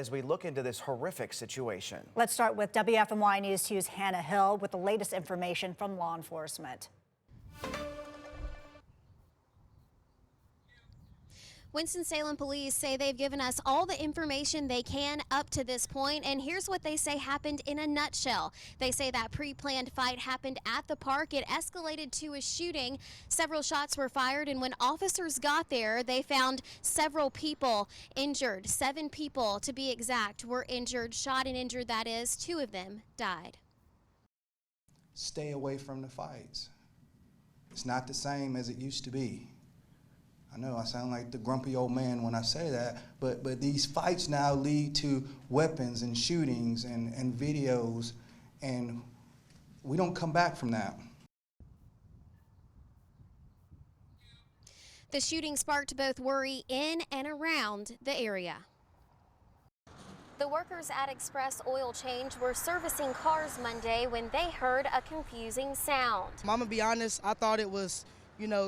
As we look into this horrific situation. Let's start with WFMY News 2's Hannah Hill with the latest information from law enforcement. Winston-Salem police say they've given us all the information they can up to this point, and here's what they say happened in a nutshell. They say that pre-planned fight happened at the park. It escalated to a shooting. Several shots were fired, and when officers got there, they found several people injured. 7 people, to be exact, were injured, shot and injured, that is. 2 of them died. Stay away from the fights. It's not the same as it used to be. I know I sound like the grumpy old man when I say that, but these fights now lead to weapons and shootings and videos, and we don't come back from that. The shooting sparked both worry in and around the area. The workers at Express Oil Change were servicing cars Monday when they heard a confusing sound. I'm gonna be honest, I thought it was,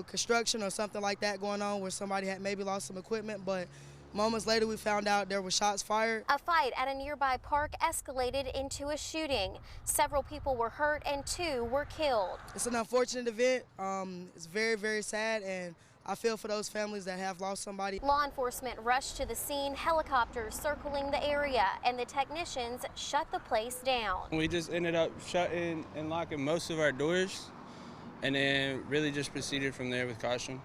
construction or something like that going on where somebody had maybe lost some equipment, but moments later we found out there were shots fired. A fight at a nearby park escalated into a shooting. Several people were hurt and 2 were killed. It's an unfortunate event. It's very, very sad, and I feel for those families that have lost somebody. Law enforcement rushed to the scene, helicopters circling the area, and the technicians shut the place down. We just ended up shutting and locking most of our doors, and then really just proceeded from there with caution.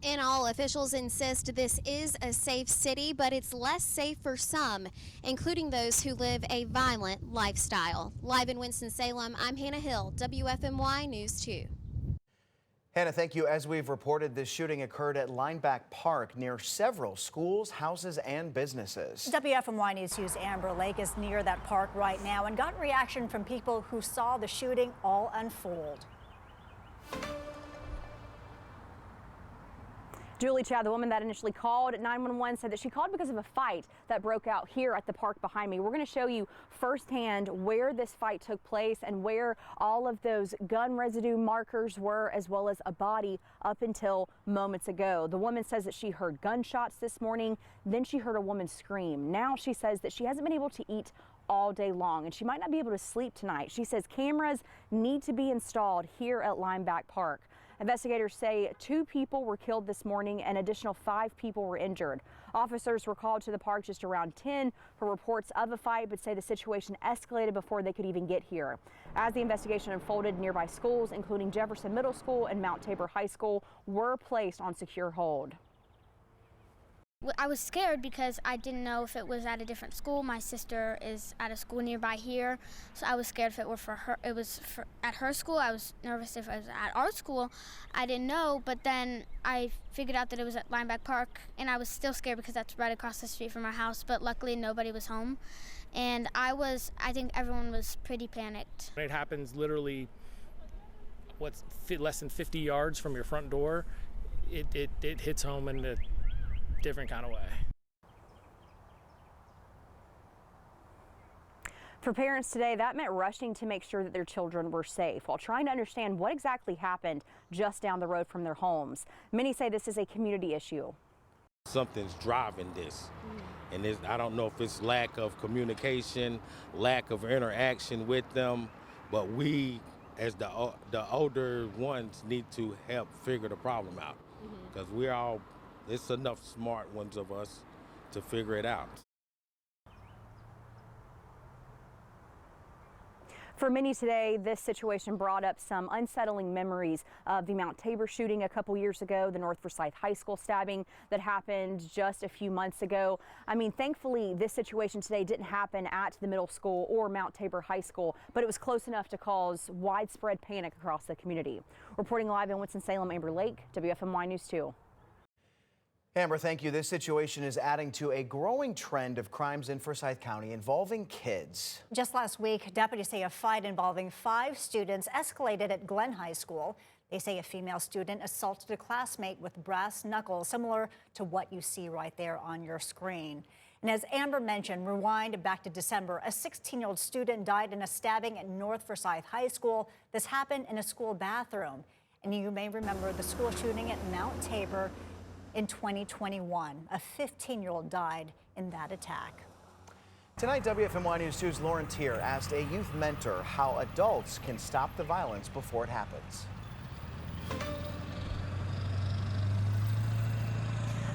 In all, officials insist this is a safe city, but it's less safe for some, including those who live a violent lifestyle. Live in Winston-Salem, I'm Hannah Hill, WFMY News 2. Hannah, thank you. As we've reported, this shooting occurred at Leinbach Park near several schools, houses, and businesses. WFMY News 2's Amber Lake is near that park right now and got reaction from people who saw the shooting all unfold. Julie Chad, the woman that initially called 911, said that she called because of a fight that broke out here at the park behind me. We're going to show you firsthand where this fight took place and where all of those gun residue markers were, as well as a body up until moments ago. The woman says that she heard gunshots this morning, then she heard a woman scream. Now she says that she hasn't been able to eat all day long, and she might not be able to sleep tonight. She says cameras need to be installed here at Leinbach Park. Investigators say 2 people were killed this morning and additional 5 people were injured. Officers were called to the park just around 10 for reports of a fight, but say the situation escalated before they could even get here. As the investigation unfolded, nearby schools, including Jefferson Middle School and Mount Tabor High School, were placed on secure hold. I was scared because I didn't know if it was at a different school. My sister is at a school nearby here, so I was scared if it were for her. It was at her school. I was nervous if it was at our school. I didn't know, but then I figured out that it was at Leinbach Park, and I was still scared because that's right across the street from our house, but luckily nobody was home. And I think everyone was pretty panicked. It happens literally, less than 50 yards from your front door. It hits home in a different kind of way. For parents today, that meant rushing to make sure that their children were safe while trying to understand what exactly happened just down the road from their homes. Many say this is a community issue. Something's driving this, and I don't know if it's lack of communication, lack of interaction with them, but we, as the older ones, need to help figure the problem out, because it's enough smart ones of us to figure it out. For many today, this situation brought up some unsettling memories of the Mount Tabor shooting a couple years ago, the North Forsyth High School stabbing that happened just a few months ago. I mean, thankfully, this situation today didn't happen at the middle school or Mount Tabor High School, but it was close enough to cause widespread panic across the community. Reporting live in Winston-Salem, Amber Lake, WFMY News 2. Amber, thank you. This situation is adding to a growing trend of crimes in Forsyth County involving kids. Just last week, deputies say a fight involving 5 students escalated at Glen High School. They say a female student assaulted a classmate with brass knuckles, similar to what you see right there on your screen. And as Amber mentioned, rewind back to December, a 16-year-old student died in a stabbing at North Forsyth High School. This happened in a school bathroom. And you may remember the school shooting at Mount Tabor. in 2021. A 15-year-old died in that attack. Tonight, WFMY News 2's Lauren Tier asked a youth mentor how adults can stop the violence before it happens.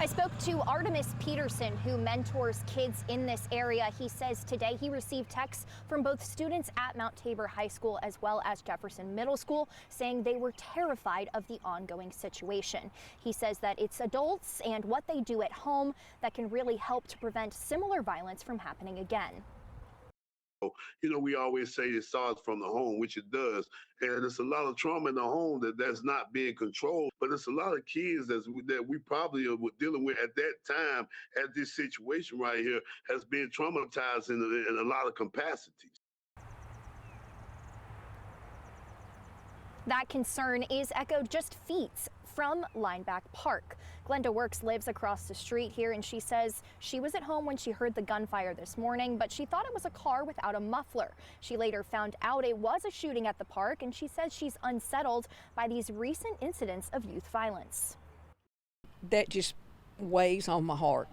I spoke to Artemis Peterson, who mentors kids in this area. He says today he received texts from both students at Mount Tabor High School as well as Jefferson Middle School saying they were terrified of the ongoing situation. He says that it's adults and what they do at home that can really help to prevent similar violence from happening again. You know, we always say it starts from the home, which it does. And it's a lot of trauma in the home that's not being controlled. But it's a lot of kids that we probably are dealing with at that time, at this situation right here, has been traumatized in a lot of capacities. That concern is echoed just feet from Leinbach Park. Glenda Works lives across the street here, and she says she was at home when she heard the gunfire this morning, but she thought it was a car without a muffler. She later found out it was a shooting at the park, and she says she's unsettled by these recent incidents of youth violence. That just weighs on my heart.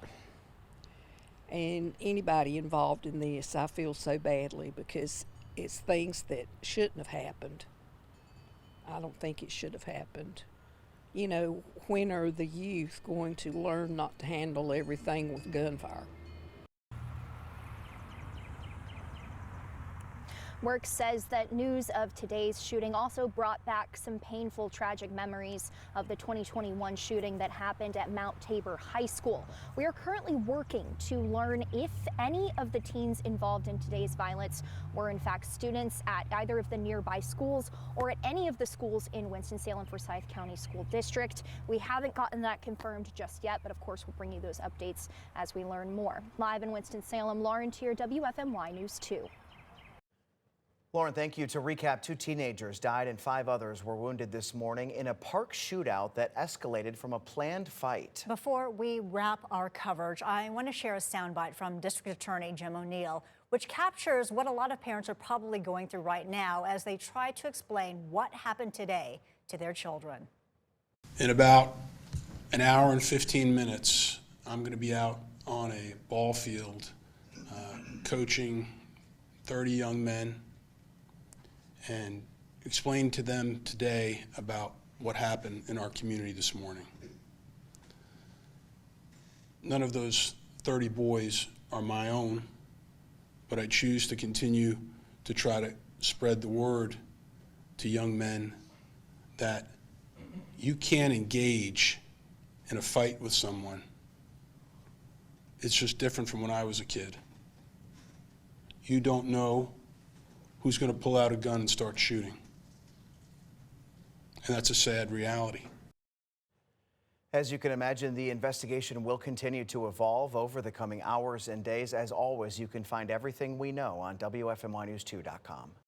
And anybody involved in this, I feel so badly because it's things that shouldn't have happened. I don't think it should have happened. You know, when are the youth going to learn not to handle everything with gunfire? Works says that news of today's shooting also brought back some painful, tragic memories of the 2021 shooting that happened at Mount Tabor High School. We are currently working to learn if any of the teens involved in today's violence were in fact students at either of the nearby schools or at any of the schools in Winston-Salem Forsyth County School District. We haven't gotten that confirmed just yet, but of course we'll bring you those updates as we learn more. Live in Winston-Salem, Lauren Tier, WFMY News 2. Lauren, thank you. To recap, 2 teenagers died and 5 others were wounded this morning in a park shootout that escalated from a planned fight. Before we wrap our coverage, I want to share a soundbite from District Attorney Jim O'Neill, which captures what a lot of parents are probably going through right now as they try to explain what happened today to their children. In about an hour and 15 minutes, I'm going to be out on a ball field coaching 30 young men and explain to them today about what happened in our community this morning. None of those 30 boys are my own, but I choose to continue to try to spread the word to young men that you can't engage in a fight with someone. It's just different from when I was a kid. You don't know who's going to pull out a gun and start shooting. And that's a sad reality. As you can imagine, the investigation will continue to evolve over the coming hours and days. As always, you can find everything we know on WFMYnews2.com.